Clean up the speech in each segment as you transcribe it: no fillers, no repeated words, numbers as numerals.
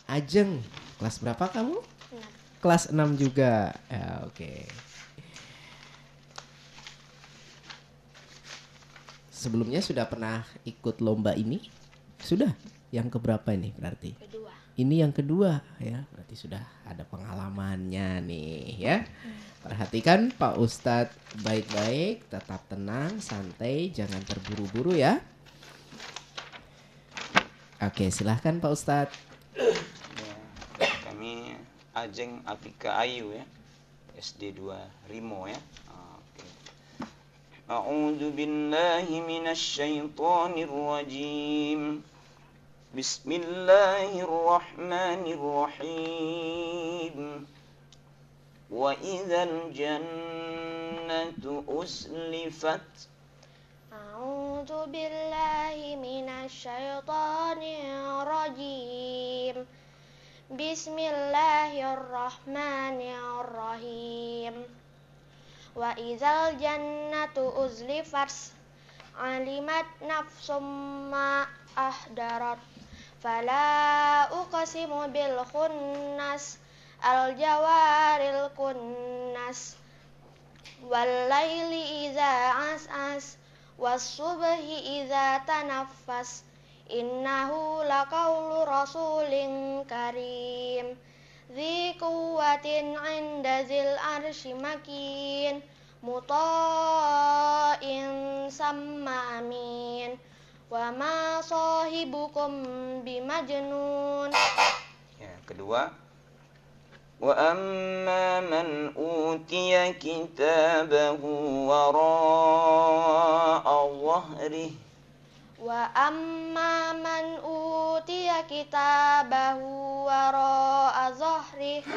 Ajeng, kelas berapa kamu? 6. Kelas 6 juga. Ya, oke. Sebelumnya sudah pernah ikut lomba ini? Sudah? Yang keberapa ini berarti? Kedua. Ini yang kedua ya, berarti sudah ada pengalamannya nih ya. Perhatikan Pak Ustadz baik-baik, tetap tenang, santai, jangan terburu-buru ya. Oke, silahkan Pak Ustadz. Ya, kami Ajeng Afika Ayu ya, SD 2 Rimo ya. Oke. A'udzu billahi minasy syaithanir rajim. Bismillahirrahmanirrahim. Wa idzal jannatu uzlifat. A'udzu billahi minasyaitonir rajim. Bismillahirrahmanirrahim. Wa idzal jannatu uzlifat alimat nafsum ma ahdarat fala uqsimu bil khunnas al jawaril kunnas wal laili idza as'as was subhi idza tanaffas innahu laqaulu rasulin karim dzi quwwatin 'inda zil arsy makin muta'in samma amin wa ma sahibukum bimajnun. Ya, kedua. Wa amma man utiya kitabahu wara'a dhahrihi. Wa amma man utiya kitabahu wara'a dhahrihi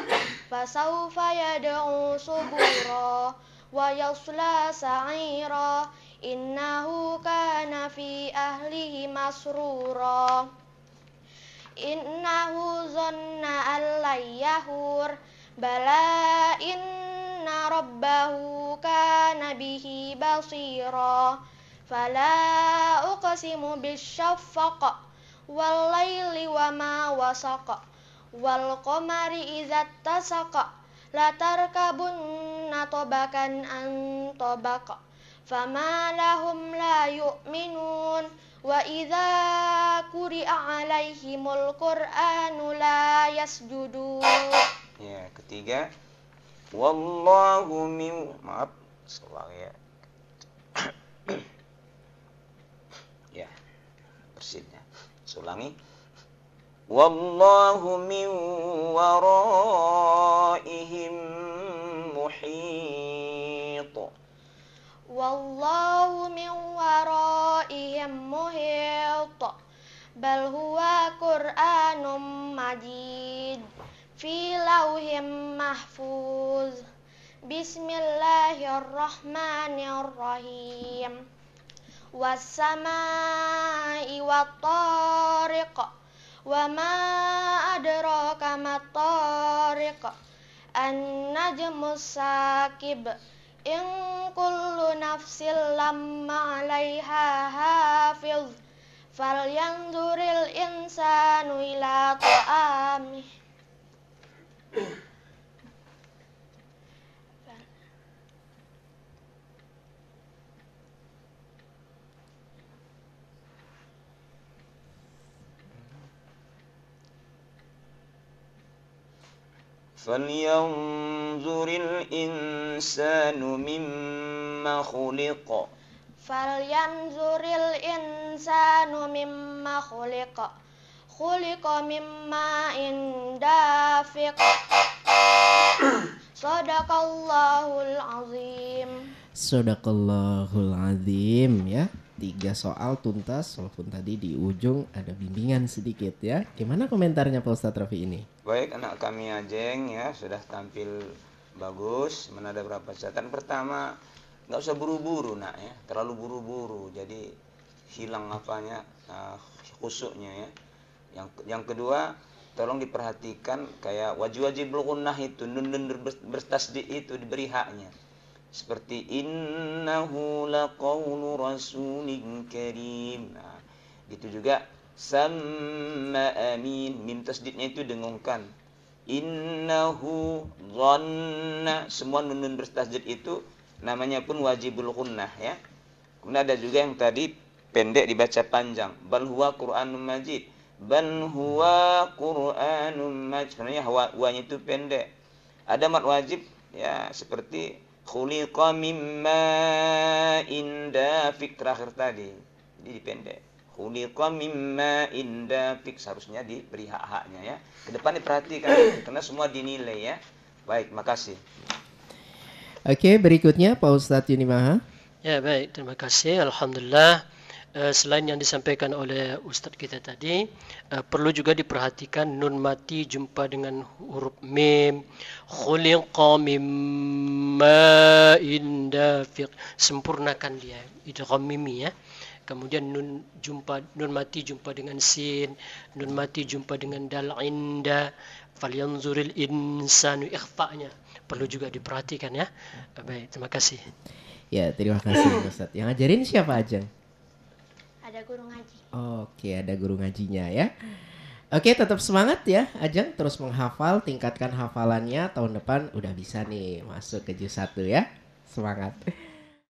fasawfa yad'u subura wa yasla sa'ira innahu kana fi ahlihi masrura innahu zanna an la yahur bala inna rabbahu kana bihi basira fala uqsimu bisyafaq wal laili wa ma wasaq wal qamari idza tasaqa la tarkabunna tabakan an tabaq fama lahum la yu'minun wa idza quri'a alaihimul qur'anu la yasjudun. Ya, ketiga. Wallahu min maaf, salah ya. Ya, persisnya. Ulangi. Wallahu min waraihim muhit. Wallahu min waraihim muhit bal huwa qur'anum majid fi lauhim mahfuz. Bismillahirrahmanirrahim. Was-samaa'i wat-tariq wa ma adraka mat-tariq an-najmus sakib in kullu nafsin lamma 'alaiha hafiz falyanzuril insanu ila ta'amih. Falyanzuril insanu mimma khuliqa. Falyanzuril insanu mimma khuliqa. Khuliqa mimma indafiq. Sadaqallahul azim. Sadaqallahul azim ya. 3 soal tuntas, walaupun tadi di ujung ada bimbingan sedikit ya. Gimana komentarnya Pak Ustadz Rafi ini? Baik, anak kami Ajeng ya sudah tampil bagus. Mana ada berapa catatan. Pertama, nggak usah buru-buru nak ya, terlalu buru-buru jadi hilang apanya khusyuknya ya. Yang kedua, tolong diperhatikan kayak wajib-wajibul gunnah itu nun bertasdid itu diberi haknya. Seperti innahu laqaulu rasulin karim. Nah, gitu juga Samma amin. Mim tasdidnya itu dengungkan. Innahu dhanna. Semua nun bertasdid itu namanya pun wajibul gunnah ya. Kemudian ada juga yang tadi pendek dibaca panjang. Bal huwa Qur'anun Majid. Bal huwa Qur'anun Majid. Sebenarnya wa-nya itu pendek. Ada mad wajib ya seperti khuliqa mimma indafik terakhir tadi. Jadi dipendek. Khuliqa mimma indafik seharusnya diberi hak-haknya ya. Ke depan diperhatikan karena semua dinilai ya. Baik, makasih. Oke, berikutnya Pak Ustadz Yunimaha. Ya baik, terima kasih. Alhamdulillah. Selain yang disampaikan oleh Ustadz kita tadi, perlu juga diperhatikan nun mati jumpa dengan huruf mim. Khuliqa mimma indafiq. Sempurnakan dia. Idgham mimi ya. Kemudian nun mati jumpa dengan sin, nun mati jumpa dengan dal inda. Falyanzuril insanu, ikhfa'nya perlu juga diperhatikan ya. Baik, terima kasih. Ya, terima kasih Ustadz. Yang ngajarin siapa Ajeng? Ada guru ngaji. Oke, ada guru ngajinya ya. Oke, tetap semangat ya Ajeng, terus menghafal, tingkatkan hafalannya, tahun depan udah bisa nih masuk ke juz 1 ya. Semangat.